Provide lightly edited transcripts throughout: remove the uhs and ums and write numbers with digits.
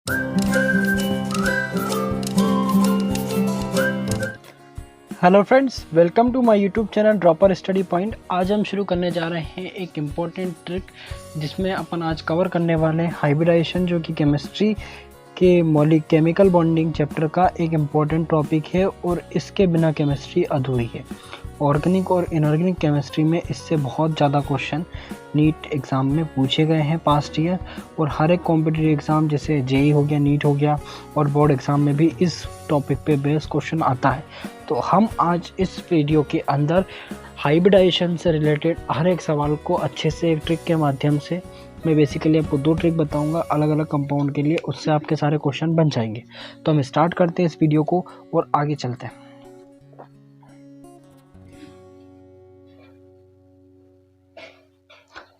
Hello friends, welcome to my YouTube channel dropper study point. आज हम शुरू करने जा रहे हैं एक इम्पॉर्टेंट ट्रिक जिसमें अपन आज कवर करने वाले हैं हाइब्रिडाइजेशन, जो कि केमिस्ट्री के मौलिक केमिकल बॉन्डिंग चैप्टर का एक इम्पॉर्टेंट टॉपिक है और इसके बिना केमिस्ट्री अधूरी है। ऑर्गेनिक और इनऑर्गेनिक केमिस्ट्री में इससे बहुत ज़्यादा क्वेश्चन नीट एग्ज़ाम में पूछे गए हैं पास्ट ईयर, और हर एक कॉम्पिटिटिव एग्ज़ाम जैसे जेई हो गया, नीट हो गया और बोर्ड एग्ज़ाम में भी इस टॉपिक पे बेस क्वेश्चन आता है। तो हम आज इस वीडियो के अंदर हाइब्रिडाइजेशन से रिलेटेड हर एक सवाल को अच्छे से एक ट्रिक के माध्यम से, मैं बेसिकली आपको 2 ट्रिक बताऊंगा अलग अलग कंपाउंड के लिए, उससे आपके सारे क्वेश्चन बन जाएंगे। तो हम स्टार्ट करते हैं इस वीडियो को और आगे चलते हैं।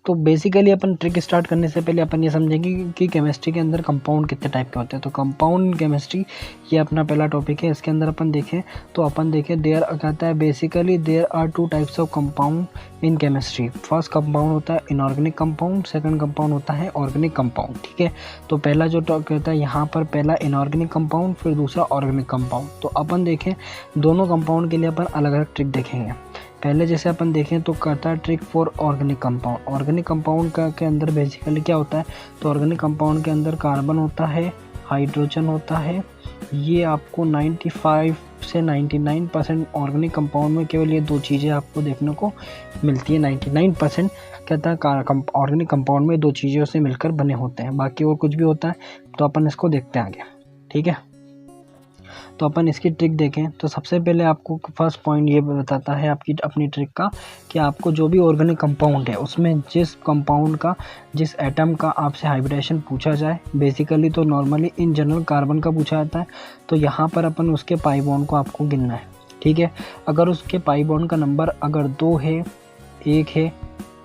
तो बेसिकली अपन ट्रिक स्टार्ट करने से पहले अपन ये समझेंगे कि केमिस्ट्री के अंदर कंपाउंड कितने टाइप के होते हैं। तो कंपाउंड केमिस्ट्री ये अपना पहला टॉपिक है। इसके अंदर अपन देखें तो अपन देखें देयर कहता है basically there are 2 types of compound in chemistry. First compound होता है इनऑर्गेनिक कंपाउंड, सेकंड कंपाउंड होता है ऑर्गेनिक कंपाउंड। ठीक है, तो पहला जो कहता है यहाँ पर पहला इनऑर्गेनिक कंपाउंड, फिर दूसरा ऑर्गेनिक कंपाउंड। तो अपन देखें दोनों कंपाउंड के लिए अपन अलग अलग ट्रिक देखेंगे। पहले जैसे अपन देखें तो करता है trick for organic compound. Organic compound का के अंदर बेसिकली क्या होता है, तो ऑर्गेनिक कंपाउंड के अंदर कार्बन होता है, हाइड्रोजन होता है। ये आपको 95 से 99% ऑर्गेनिक कंपाउंड में केवल ये 2 चीज़ें आपको देखने को मिलती है। 99% कहता है ऑर्गेनिक कंपाउंड में 2 चीज़ों से मिलकर बने होते हैं, बाकी और कुछ भी होता है तो अपन इसको देखते हैं आगे। ठीक है, तो अपन इसकी ट्रिक देखें तो सबसे पहले आपको फर्स्ट पॉइंट ये बताता है आपकी अपनी ट्रिक का कि आपको जो भी ऑर्गेनिक कंपाउंड है उसमें जिस कंपाउंड का जिस एटम का आपसे हाइब्रिडेशन पूछा जाए, बेसिकली तो नॉर्मली इन जनरल कार्बन का पूछा जाता है, तो यहाँ पर अपन उसके पाई बॉन्ड को आपको गिनना है। ठीक है, अगर उसके पाई बॉन्ड का नंबर अगर 2 है, 1 है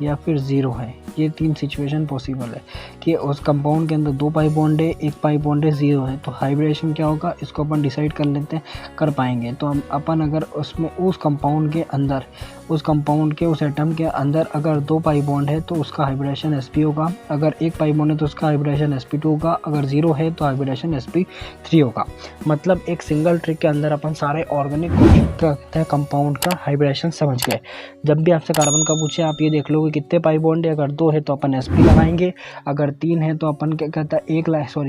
या फिर 0 है, ये 3 सिचुएशन पॉसिबल है कि उस कंपाउंड के अंदर 2 पाई बॉन्ड है, 1 पाई बॉन्ड है, 0 है, तो हाइब्रिडेशन क्या होगा इसको अपन डिसाइड कर लेते हैं, कर पाएंगे। तो हम अपन अगर उसमें उस कंपाउंड के अंदर उस कंपाउंड के उस एटम के अंदर अगर 2 पाई बॉन्ड है तो उसका हाइब्रिडेशन sp होगा, अगर 1 पाई बॉन्ड है तो उसका हाइब्रिडेशन sp2 होगा, अगर 0 है तो हाइब्रिडेशन sp3 होगा। मतलब एक सिंगल ट्रिक के अंदर अपन सारे ऑर्गेनिक कंपाउंड का हाइब्रिडेशन समझ गए। जब भी आपसे कार्बन का पूछे आप ये देख लो कि कितने पाई बॉन्ड है, अगर 2 है तो अपन sp लगाएंगे, अगर 3 है तो अपन क्या कहता है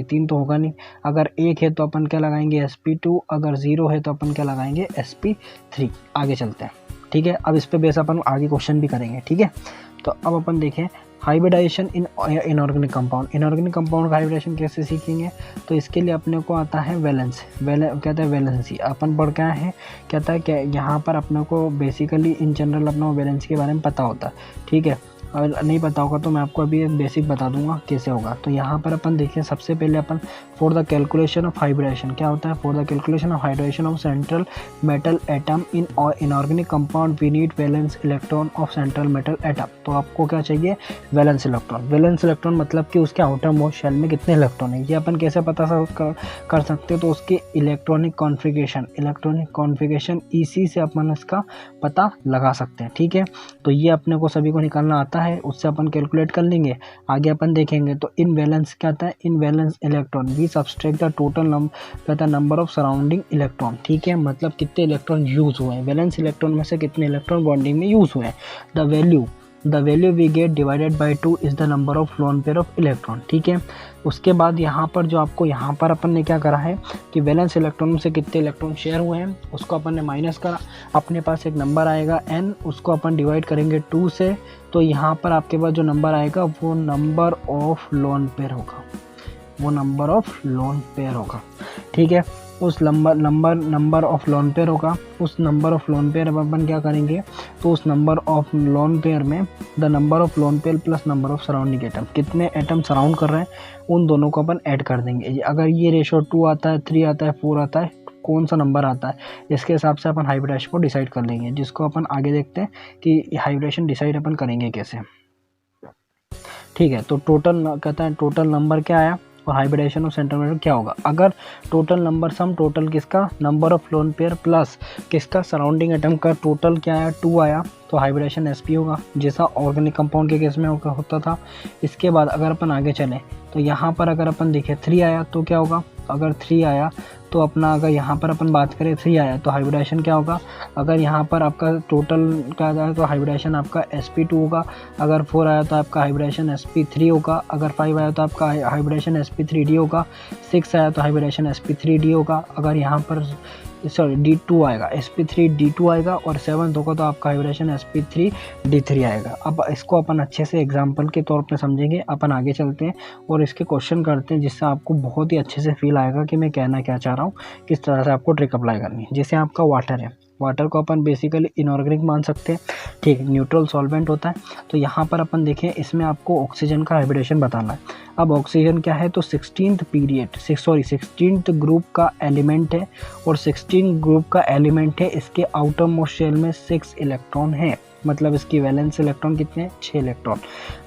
3 तो होगा नहीं, अगर 1 है तो अपन क्या लगाएंगे sp2, अगर 0 है तो अपन क्या लगाएंगे sp3। आगे चलते हैं। ठीक है, अब इस पे बेस अपन आगे क्वेश्चन भी करेंगे। ठीक है, तो अब अपन देखें हाइब्रिडाइजेशन इन इनऑर्गेनिक कंपाउंड। इनऑर्गेनिक कंपाउंड का हाइब्रिडाइजेशन कैसे सीखेंगे, तो इसके लिए अपने को आता है कहता है वैलेंसी। अपन पढ़ क्या है, कहता है कि यहाँ पर अपने को बेसिकली इन जनरल अपना वैलेंसी के बारे में पता होता है। ठीक है, अगर नहीं पता होगा तो मैं आपको अभी बेसिक बता दूंगा कैसे होगा। तो यहाँ पर अपन देखें सबसे पहले अपन for the calculation of hybridisation क्या होता है, for the calculation of hybridisation of central metal atom in inorganic compound we need valence electron of central metal atom. तो आपको क्या चाहिए, वैलेंस इलेक्ट्रॉन। वैलेंस इलेक्ट्रॉन मतलब कि उसके आउटर मोस्ट शेल में कितने इलेक्ट्रॉन है, ये अपन कैसे पता कर सकते हैं, तो उसके इलेक्ट्रॉनिक कॉन्फ़िगरेशन इसी से अपन इसका पता लगा सकते हैं। ठीक है, तो ये अपने को सभी को निकालना आता है, उससे अपन कैलकुलेट कर लेंगे। आगे अपन देखेंगे तो इन वैलेंस क्या आता है, in valence electron we subtract the total कहता है नंबर ऑफ सराउंडिंग इलेक्ट्रॉन। ठीक है, मतलब कितने इलेक्ट्रॉन यूज हुए हैं, वैलेंस इलेक्ट्रॉन में से कितने इलेक्ट्रॉन बॉन्डिंग में यूज हुए हैं। The value we get divided by 2 is the number of lone pair of electron. ठीक है, उसके बाद यहाँ पर जो आपको यहाँ पर अपन ने क्या करा है कि वैलेंस इलेक्ट्रॉन से कितने इलेक्ट्रॉन शेयर हुए हैं उसको अपन ने माइनस करा, अपने पास एक नंबर आएगा n, उसको अपन डिवाइड करेंगे 2 से, तो यहाँ पर आपके पास जो नंबर आएगा वो नंबर ऑफ लोन पेयर होगा। ठीक है, उस नंबर ऑफ लोन पेयर होगा। उस नंबर ऑफ लोन पेयर अपन क्या करेंगे, तो उस नंबर ऑफ लोन पेयर में the number of lone pair plus number of surrounding atom, कितने एटम सराउंड कर रहे हैं उन दोनों को अपन ऐड कर देंगे। अगर ये रेशो 2 आता है, 3 आता है, 4 आता है, कौन सा नंबर आता है इसके हिसाब से अपन हाइब्रिडेशन को डिसाइड कर लेंगे, जिसको अपन आगे देखते हैं कि हाइब्रिडेशन डिसाइड अपन करेंगे कैसे। ठीक है, तो टोटल कहता है टोटल नंबर क्या आया, और हाइब्रिडाइजेशन ऑफ सेंट्रोमेर क्या होगा, अगर टोटल नंबर सम टोटल किसका number of lone pair plus किसका सराउंडिंग एटम का टोटल क्या आया 2 आया तो हाइब्रिडाइजेशन sp होगा, जैसा ऑर्गेनिक कंपाउंड के केस में होता था। इसके बाद अगर अपन आगे चलें तो यहाँ पर अगर अपन देखें 3 आया तो क्या होगा, अगर 3 आया तो अपना अगर यहाँ पर अपन बात करें 3 आया तो हाइब्रिडाइजेशन क्या होगा, अगर यहाँ पर आपका टोटल क्या जाए तो हाइब्रिडाइजेशन आपका sp2 होगा, अगर 4 आया तो आपका हाइब्रिडाइजेशन sp3 होगा, अगर 5 आया तो आपका हाइब्रिडाइजेशन sp3d होगा, 6 आया तो हाइब्रिडाइजेशन sp3d होगा, अगर यहाँ पर सॉरी d2 आएगा sp3d2 आएगा, और 7 होगा तो आपका हाइब्रिडाइजेशन sp3d3 आएगा। अब इसको अपन अच्छे से एग्जांपल के तौर पे समझेंगे। अपन आगे चलते हैं और इसके क्वेश्चन करते हैं, जिससे आपको बहुत ही अच्छे से फील आएगा कि मैं कहना क्या चाह रहा हूँ, किस तरह से आपको ट्रिक अप्लाई करनी है। जैसे आपका वाटर है, वाटर को अपन बेसिकली इनऑर्गेनिक मान सकते हैं, ठीक, न्यूट्रल सॉल्वेंट होता है। तो यहाँ पर अपन देखें, इसमें आपको ऑक्सीजन का हाइब्रिडेशन बताना है। अब ऑक्सीजन क्या है तो 16th ग्रुप का एलिमेंट है, और 16 ग्रुप का एलिमेंट है, इसके आउटर मोस्ट शेल में 6 इलेक्ट्रॉन है, मतलब इसकी वैलेंस इलेक्ट्रॉन कितने 6 इलेक्ट्रॉन।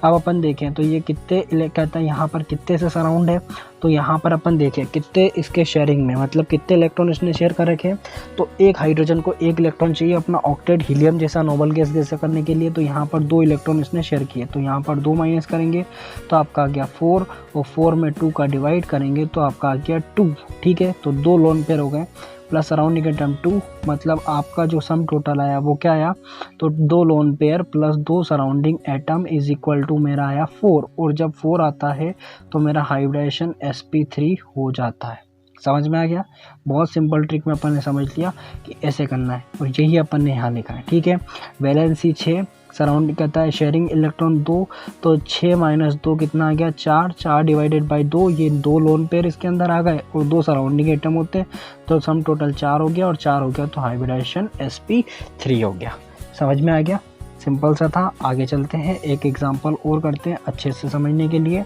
अब अपन देखें तो ये कितने कहता है यहाँ पर कितने से सराउंड है, तो यहाँ पर अपन देखें कितने इसके शेयरिंग में, मतलब कितने इलेक्ट्रॉन इसने शेयर कर रखे हैं। तो एक हाइड्रोजन को 1 इलेक्ट्रॉन चाहिए अपना ऑक्टेट हीलियम जैसा नोबल गैस जैसा करने के लिए, तो यहाँ पर 2 इलेक्ट्रॉन इसने शेयर किए, तो यहाँ पर 2 माइनस करेंगे तो आपका आ गया 4, और 4 में 2 का डिवाइड करेंगे तो आपका आ गया 2, ठीक है। तो 2 लोन पेयर हो गए प्लस सराउंडिंग एटम 2, मतलब आपका जो सम टोटल आया वो क्या आया, तो 2 lone pair plus 2 surrounding atom is equal to मेरा आया 4, और जब 4 आता है तो मेरा हाइब्रिडाइजेशन sp3 हो जाता है। समझ में आ गया, बहुत सिंपल ट्रिक में अपन ने समझ लिया कि ऐसे करना है, और यही अपन ने यहाँ लिखा है, ठीक है। वैलेंसी 6, सराउंडिंग कहता है शेयरिंग इलेक्ट्रॉन 2, तो 6 माइनस 2 कितना आ गया 4, 4 डिवाइडेड बाई 2, ये 2 लोन पेयर इसके अंदर आ गए और 2 सराउंडिंग एटम होते हैं, तो सम टोटल 4 हो गया, और 4 हो गया तो हाइब्रिडाइजेशन sp3 हो गया। समझ में आ गया, सिंपल सा था। आगे चलते हैं, एक एग्जांपल और करते हैं अच्छे से समझने के लिए।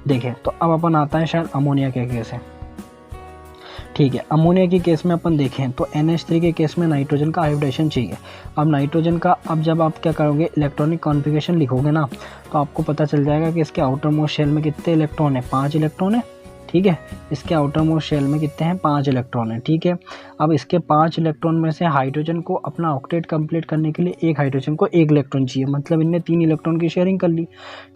देखें तो अब अपन आता है शायद अमोनिया के केस है, ठीक है। अमोनिया के केस में अपन देखें तो NH3 के केस में नाइट्रोजन का हाइब्रिडेशन चाहिए। अब नाइट्रोजन का, अब जब आप क्या करोगे इलेक्ट्रॉनिक कॉन्फ़िगरेशन लिखोगे ना, तो आपको पता चल जाएगा कि इसके आउटर मोस्ट शेल में कितने इलेक्ट्रॉन है, 5 इलेक्ट्रॉन है, ठीक है। इसके आउटर मोस्ट शेल में कितने हैं 5 इलेक्ट्रॉन है, ठीक है। अब इसके 5 इलेक्ट्रॉन में से हाइड्रोजन को अपना ऑक्टेट कंप्लीट करने के लिए एक हाइड्रोजन को 1 इलेक्ट्रॉन चाहिए, मतलब इनने 3 इलेक्ट्रॉन की शेयरिंग कर ली,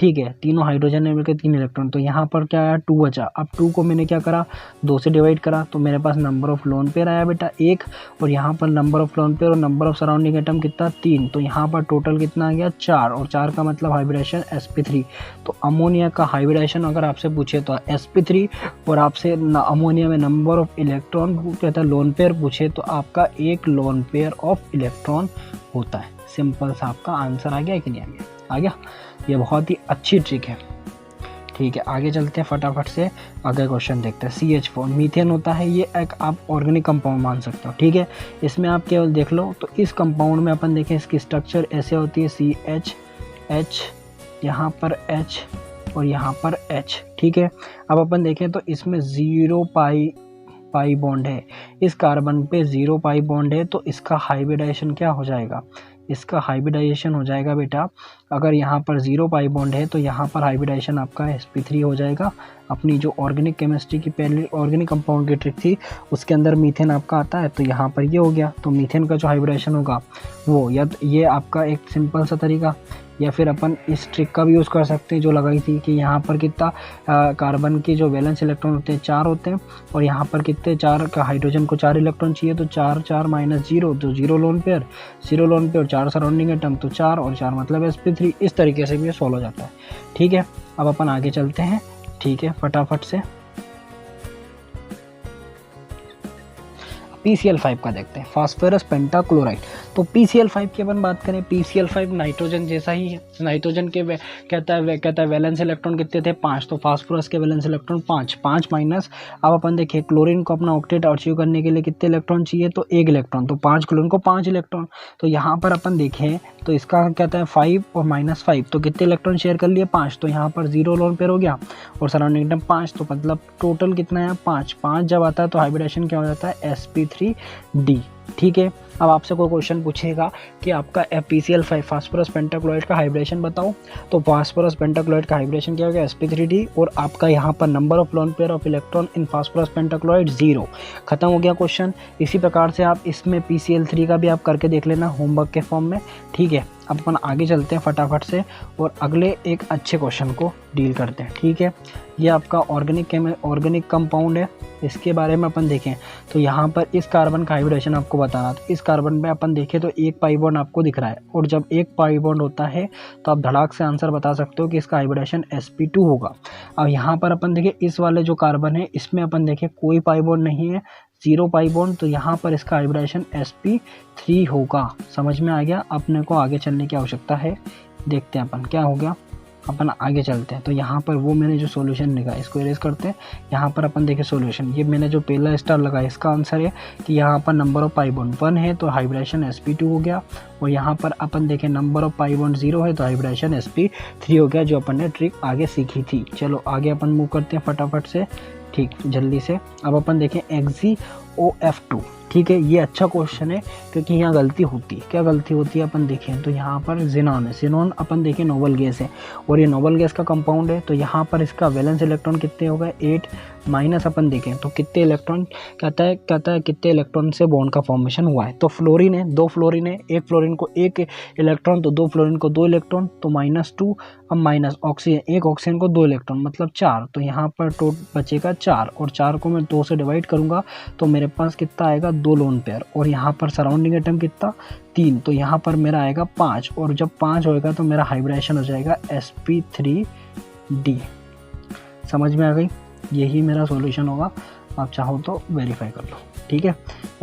ठीक है। तीनों हाइड्रोजन ने मिलकर 3 इलेक्ट्रॉन, तो यहाँ पर क्या आया 2 बचा। अब 2 को मैंने क्या करा 2 से डिवाइड करा, तो मेरे पास नंबर ऑफ लोन पेयर आया बेटा 1, और यहाँ पर नंबर ऑफ लोन पेयर और नंबर ऑफ सराउंडिंग एटम कितना 3, तो यहाँ पर टोटल कितना आ गया 4, और 4 का मतलब हाइब्रिडेशन sp3। तो अमोनिया का हाइब्रिडेशन अगर आपसे पूछे तो sp3, और आपसे अमोनिया में नंबर ऑफ इलेक्ट्रॉन कहता है लोन पेयर पूछे तो आपका 1 लोन पेयर ऑफ इलेक्ट्रॉन होता है। सिंपल सा आपका आंसर आ गया कि नहीं आ गया, आ गया। ये बहुत ही अच्छी ट्रिक है, ठीक है। आगे चलते हैं फटाफट से, अगले क्वेश्चन देखते हैं। CH4 मीथेन होता है, ये एक आप ऑर्गेनिक कंपाउंड मान सकते हो, ठीक है। इसमें आप केवल देख लो तो इस कंपाउंड में अपन देखें इसकी स्ट्रक्चर ऐसे होती है CH, यहाँ पर H और यहाँ पर H, ठीक है। अब अपन देखें तो इसमें 0 पाई बॉन्ड है, इस कार्बन पे 0 पाई बॉन्ड है, तो इसका हाइब्रिडाइजेशन क्या हो जाएगा, इसका हाइब्रिडाइजेशन हो जाएगा बेटा, अगर यहाँ पर 0 पाई बॉन्ड है तो यहाँ पर हाइब्रिडाइजेशन आपका sp3 हो जाएगा। अपनी जो ऑर्गेनिक केमिस्ट्री की पहले ऑर्गेनिक कंपाउंड की ट्रिक थी उसके अंदर मीथेन आपका आता है, तो यहाँ पर ये हो गया, तो मीथेन का जो हाइब्रिडाइजेशन होगा वो, या तो ये आपका एक सिंपल सा तरीका, या फिर अपन इस ट्रिक का भी यूज़ कर सकते हैं जो लगाई थी कि यहाँ पर कितना कार्बन के जो वैलेंस इलेक्ट्रॉन होते हैं 4 होते हैं, और यहाँ पर कितने 4 का हाइड्रोजन को 4 इलेक्ट्रॉन चाहिए, तो 4 माइनस 0 तो 0 लोन पेयर, 4 सराउंडिंग एटम तो 4 और 4 मतलब sp3। इस तरीके से भी ये सॉल्व हो जाता है, ठीक है। अब अपन आगे चलते हैं, ठीक है, फटाफट से PCl5 का देखते हैं, फास्फोरस पेंटाक्लोराइड। तो PCl5 की अपन बात करें, PCl5 नाइट्रोजन जैसा ही है, नाइट्रोजन के कहता है वैलेंस इलेक्ट्रॉन कितने थे 5, तो फास्फोरस के वैलेंस इलेक्ट्रॉन 5 माइनस। अब अपन देखिए क्लोरीन को अपना ऑक्टेट अचीव करने के लिए कितने इलेक्ट्रॉन चाहिए, तो 1 इलेक्ट्रॉन, तो 5 क्लोरीन को 5 इलेक्ट्रॉन। तो यहाँ पर अपन देखें तो इसका कहता है 5 और -5, तो कितने इलेक्ट्रॉन शेयर कर लिए 5, तो यहाँ पर 0 लोन पेयर हो गया, और सराउंडिंग एटम 5, तो मतलब टोटल कितना है 5 जब आता है तो हाइब्रिडेशन क्या हो जाता है sp3 sp3d। ठीक है, अब आपसे कोई क्वेश्चन पूछेगा कि आपका FeCl5 फास्फोरस पेंटाक्लोराइड का हाइब्रिडेशन बताओ, तो फास्फोरस पेंटाक्लोराइड का हाइब्रिडेशन क्या होगा sp3d, और आपका यहाँ पर number of lone pair of electron in phosphorus pentachloride 0। खत्म हो गया क्वेश्चन। इसी प्रकार से आप इसमें PCl3 का भी आप करके देख लेना होमवर्क के फॉर्म में। ठीक है, अब अपन आगे चलते हैं फटाफट से और अगले एक अच्छे क्वेश्चन को डील करते हैं। ठीक है, ये आपका ऑर्गेनिक कंपाउंड है, इसके बारे में अपन देखें तो यहाँ पर इस कार्बन का हाइब्रिडेशन आपको बताना। तो इस कार्बन में अपन देखें तो एक पाई बॉन्ड आपको दिख रहा है, और जब एक पाई बॉन्ड होता है तो आप धड़ाक से आंसर बता सकते हो कि इसका हाइब्रिडेशन sp2 होगा। अब यहाँ पर अपन देखें इस वाले जो कार्बन है इसमें अपन देखें कोई पाई बॉन्ड नहीं है, 0 पाई बॉन्ड, तो यहाँ पर इसका हाइब्रिडेशन sp3 होगा। समझ में आ गया? अपने को आगे चलने की आवश्यकता है। देखते हैं अपन क्या हो गया, अपन आगे चलते हैं। तो यहाँ पर वो मैंने जो सॉल्यूशन लिखा इसको इरेज करते हैं। यहाँ पर अपन देखें सॉल्यूशन, ये मैंने जो पहला स्टार लगाया इसका आंसर है कि यहाँ पर नंबर ऑफ पाई बॉन्ड 1 है तो हाइब्रिडेशन sp2 हो गया, और यहाँ पर अपन देखें नंबर ऑफ पाई बॉन्ड 0 है तो हाइब्रिडेशन sp3 हो गया, जो अपन ने ट्रिक आगे सीखी थी। चलो आगे अपन मूव करते हैं फटाफट से, ठीक जल्दी से। अब अपन देखें XeOF2। ठीक है, ये अच्छा क्वेश्चन है क्योंकि यहाँ गलती होती है। क्या गलती होती है अपन देखें तो यहाँ पर ज़ेनॉन है, ज़ेनॉन अपन देखें नोबल गैस है और ये नोबल गैस का कंपाउंड है, तो यहाँ पर इसका वैलेंस इलेक्ट्रॉन कितने हो गए 8 माइनस अपन देखें तो कितने इलेक्ट्रॉन कहता है कितने इलेक्ट्रॉन से बॉन्ड का फॉर्मेशन हुआ है। तो फ्लोरीन है, 2 फ्लोरीन है, एक फ्लोरीन को 1 इलेक्ट्रॉन तो 2 फ्लोरीन को 2 इलेक्ट्रॉन तो -2। अब माइनस ऑक्सीजन, एक ऑक्सीजन को 2 इलेक्ट्रॉन मतलब 4, तो यहाँ पर बचेगा 4, और 4 को मैं 2 से डिवाइड करूँगा तो मेरे पास कितना आएगा 2 लोन पेयर, और यहाँ पर सराउंडिंग एटम कितना 3, तो यहाँ पर मेरा आएगा 5, और जब 5 होएगा तो मेरा हाइब्रिडेशन हो जाएगा sp3d। समझ में आ गई? यही मेरा सॉल्यूशन होगा, आप चाहो तो वेरीफाई कर लो। ठीक है,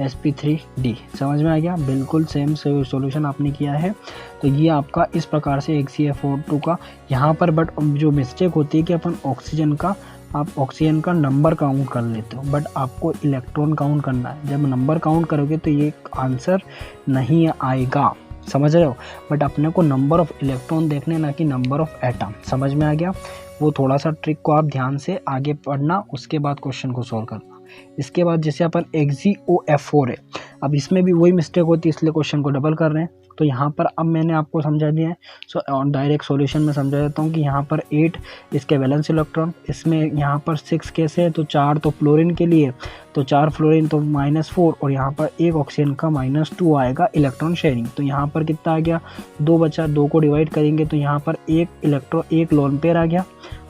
sp3d समझ में आ गया? बिल्कुल सेम सॉल्यूशन आपने किया है। तो ये आपका इस प्रकार से XeFO2 का यहाँ पर, बट जो मिस्टेक होती है कि अपन ऑक्सीजन का नंबर काउंट कर लेते हो, बट आपको इलेक्ट्रॉन काउंट करना है। जब नंबर काउंट करोगे तो ये आंसर नहीं आएगा, समझ रहे हो? बट अपने को नंबर ऑफ इलेक्ट्रॉन देखने, ना कि नंबर ऑफ एटम। समझ में आ गया? वो थोड़ा सा ट्रिक को आप ध्यान से आगे पढ़ना, उसके बाद क्वेश्चन को सोल्व करना। इसके बाद जैसे अपन XeOF4 है, अब इसमें भी वही मिस्टेक होती है, इसलिए क्वेश्चन को डबल कर रहे हैं। तो यहाँ पर अब मैंने आपको समझा दिया है, सो डायरेक्ट सॉल्यूशन में समझा देता हूँ कि यहाँ पर 8 इसके वैलेंस इलेक्ट्रॉन, इसमें यहाँ पर 6 कैसे है तो 4 तो फ्लोरीन के लिए, तो 4 फ्लोरीन तो -4, और यहाँ पर एक ऑक्सीजन का -2 आएगा इलेक्ट्रॉन शेयरिंग। तो यहाँ पर कितना आ गया 2 बचा, 2 को डिवाइड करेंगे तो यहाँ पर एक लोन पेयर आ गया,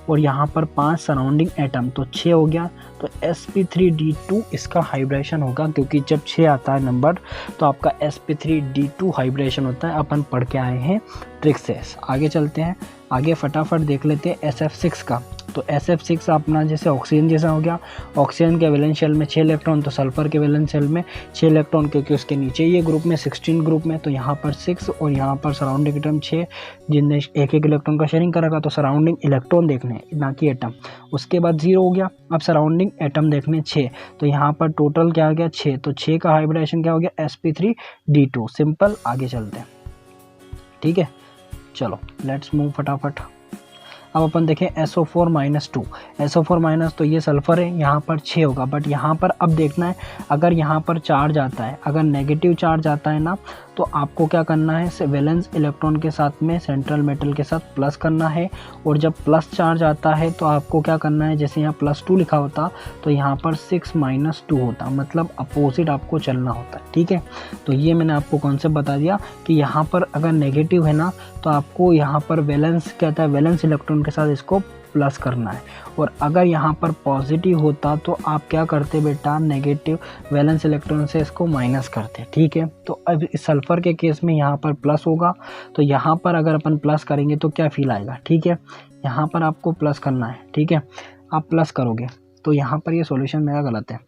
और यहाँ पर 5 सराउंडिंग एटम तो 6 हो गया। तो sp3d2 इसका हाइब्रिडेशन होगा, क्योंकि जब 6 आता है नंबर तो आपका sp3d2 हाइब्रिडेशन होता है। अपन पढ़ के आए हैं ट्रिक से। आगे चलते हैं, आगे फटाफट देख लेते हैं SF6 का। तो SF6 अपना जैसे ऑक्सीजन जैसा हो गया, ऑक्सीजन के वैलेंस शेल में 6 इलेक्ट्रॉन, तो सल्फर के वैलेंस शेल में 6 इलेक्ट्रॉन, क्योंकि उसके नीचे ये ग्रुप में 16 ग्रुप में, तो यहाँ पर 6 और यहाँ पर सराउंडिंग एटम 6, जिनने एक इलेक्ट्रॉन का शेयरिंग करेगा। तो सराउंडिंग इलेक्ट्रॉन देखने ना कि एटम। उसके बाद 0 हो गया, अब सराउंडिंग एटम देखने 6, तो यहाँ पर टोटल क्या आ गया 6, तो 6 का हाइब्रिडेशन क्या हो गया sp3d2। सिंपल, आगे चलते हैं। ठीक है, चलो लेट्स मूव फटाफट। अब अपन देखें SO4-2, SO4- तो ये सल्फर है, यहाँ पर 6 होगा, बट यहाँ पर अब देखना है अगर यहाँ पर चार्ज आता है, अगर नेगेटिव चार्ज आता है ना, तो आपको क्या करना है वैलेंस इलेक्ट्रॉन के साथ में सेंट्रल मेटल के साथ प्लस करना है, और जब प्लस चार्ज आता है तो आपको क्या करना है, जैसे यहाँ +2 लिखा होता तो यहाँ पर 6-2 होता, मतलब अपोजिट आपको चलना होता है। ठीक है, तो ये मैंने आपको कॉन्सेप्ट बता दिया कि यहाँ पर अगर नेगेटिव है ना तो आपको यहाँ पर वैलेंस कहता है, वैलेंस इलेक्ट्रॉन के साथ इसको प्लस करना है, और अगर यहाँ पर पॉजिटिव होता तो आप क्या करते बेटा, नेगेटिव वैलेंस इलेक्ट्रॉन से इसको माइनस करते। ठीक है, तो अब इस सल्फर के केस में यहाँ पर प्लस होगा, तो यहाँ पर अगर अपन प्लस करेंगे तो क्या फील आएगा। ठीक है, यहाँ पर आपको प्लस करना है। ठीक है, आप प्लस करोगे तो यहाँ पर ये सॉल्यूशन मेरा गलत है,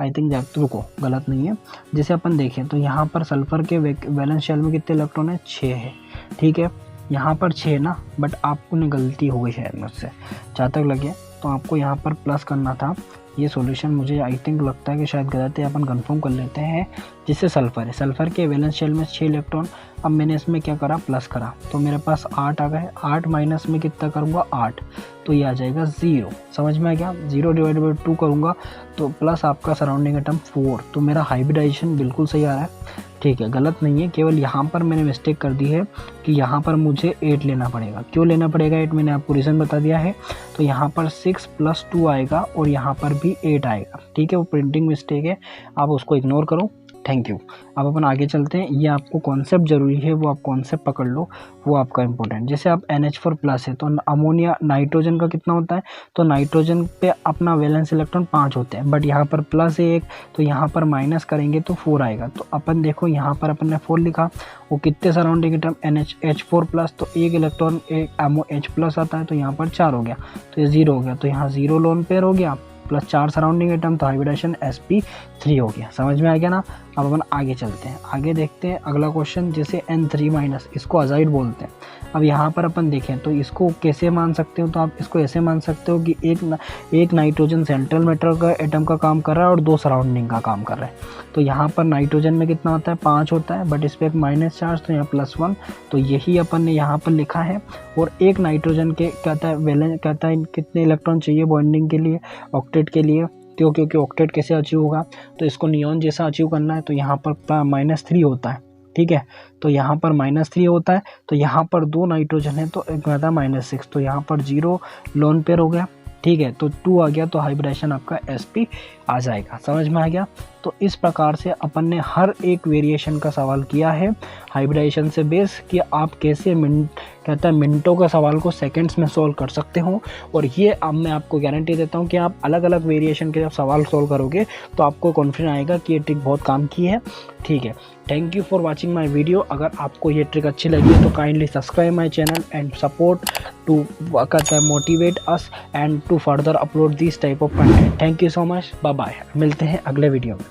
आई थिंक रुको, गलत नहीं है। जैसे अपन देखें तो यहाँ पर सल्फर के वैलेंस शेल में कितने इलेक्ट्रॉन है 6 है। ठीक है, यहाँ पर 6 ना, बट आपको ने गलती हो गई शायद मुझसे, जहाँ तक लगे तो आपको यहाँ पर प्लस करना था। ये सॉल्यूशन मुझे आई थिंक लगता है कि शायद गलत है, अपन कंफर्म कर लेते हैं। जिससे सल्फर है, सल्फर के वैलेंस शेल में 6 इलेक्ट्रॉन, अब मैंने इसमें क्या करा, प्लस करा, तो मेरे पास 8 आ गए। 8 माइनस में कितना करूँगा, 8, तो ये आ जाएगा 0। समझ में आ गया। 0 डिवाइड बाई 2 करूँगा तो प्लस आपका सराउंडिंग एटम 4, तो मेरा हाइब्रिडाइजेशन बिल्कुल सही आ रहा है। ठीक है, गलत नहीं है, केवल यहाँ पर मैंने मिस्टेक कर दी है कि यहाँ पर मुझे 8 लेना पड़ेगा। क्यों लेना पड़ेगा 8, मैंने आपको रीज़न बता दिया है। तो यहाँ पर 6 + 2 आएगा और यहाँ पर भी 8 आएगा। ठीक है, वो प्रिंटिंग मिस्टेक है, आप उसको इग्नोर करो। Thank you. अब अपन आगे चलते हैं। ये आपको कॉन्सेप्ट ज़रूरी है, वो आप कॉन्सेप्ट पकड़ लो, वो आपका इंपॉर्टेंट। जैसे आप NH4+ है तो अमोनिया, नाइट्रोजन का कितना होता है, तो नाइट्रोजन पे अपना वैलेंस इलेक्ट्रॉन 5 होते हैं, बट यहाँ पर प्लस है 1, तो यहाँ पर माइनस करेंगे तो 4 आएगा। तो अपन देखो यहाँ पर अपन ने 4 लिखा, वो कितने सराउंडिंग एटम, NH4+, तो एक इलेक्ट्रॉन एक MOH+ आता है, तो यहाँ पर 4 हो गया, तो ये 0 हो गया, तो यहाँ 0 लोन पेयर हो गया, प्लस 4 सराउंडिंग एटम, तो हाइब्रिडाइजेशन sp3 हो गया। समझ में आ गया ना। अब अपन आगे चलते हैं, आगे देखते हैं अगला क्वेश्चन। जैसे N3-, इसको अजाइड बोलते हैं। अब यहाँ पर अपन देखें तो इसको कैसे मान सकते हो, तो आप इसको ऐसे मान सकते हो कि एक नाइट्रोजन सेंट्रल मैटर का एटम का काम कर रहा है और 2 सराउंडिंग का काम कर रहा है। तो यहाँ पर नाइट्रोजन में कितना होता है, 5 होता है, बट इस पर एक माइनस चार्ज, तो यहाँ +1, तो यही अपन ने यहाँ पर लिखा है। और एक नाइट्रोजन के कहता है वैलेंस, कहता है कितने इलेक्ट्रॉन चाहिए बॉन्डिंग के लिए, ऑक्टेट के लिए। तो क्योंकि ऑक्टेट कैसे अचीव होगा, तो इसको नियॉन जैसा अचीव करना है, तो यहाँ पर -3 होता है। ठीक है, तो यहाँ पर -3 होता है, तो यहाँ पर 2 नाइट्रोजन है तो एक आता है -6, तो यहाँ पर 0 लोन पेयर हो गया। ठीक है, तो 2 आ गया, तो हाइब्रिडाइजेशन आपका sp आ जाएगा। समझ में आ गया। तो इस प्रकार से अपन ने हर एक वेरिएशन का सवाल किया है हाइब्रिडाइजेशन से बेस, कि आप कैसे मिनटों का सवाल को सेकंड्स में सॉल्व कर सकते हो। और ये अब मैं आपको गारंटी देता हूँ कि आप अलग अलग वेरिएशन के जब सवाल सॉल्व करोगे तो आपको कॉन्फिडेंस आएगा कि ये ट्रिक बहुत काम की है। ठीक है, thank you for watching my video. अगर आपको ये ट्रिक अच्छी लगी तो kindly subscribe my channel and support to motivate us and to further upload this type of content. Thank you so much, bye bye, मिलते हैं अगले वीडियो में।